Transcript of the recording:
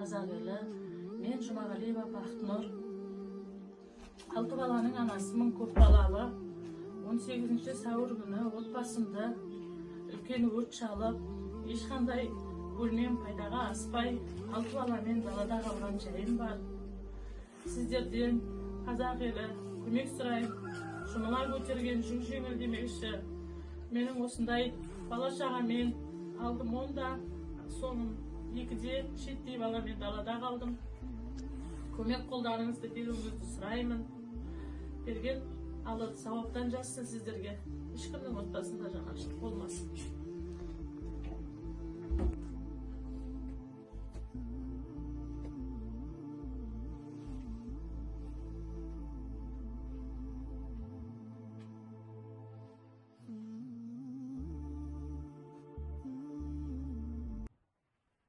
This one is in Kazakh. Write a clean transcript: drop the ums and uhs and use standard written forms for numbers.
қазақ елі. Мен Жұмағалиева Бақтынұр. 6 баланың анасымын, көп балалы. 18 сәуір күні отбасымды үлкен өрт шалып, ешқандай бөлмем пайдаға аспай, 6 баламен далада қалған жайым бар. Сіздерден қазақ елі көмек сұраймын. Жұмыла көтерген жүк жеңіл демекші. Менің осындай бала шағамен алдым, онда соның 2-де шеттей баламен далада қалдым. Көмек қолдарыңызды беруіңізді сұраймын. Берген Алла сауаптан жазсын сіздерге. Ешкімнің отбасында жанашырлық болмасын.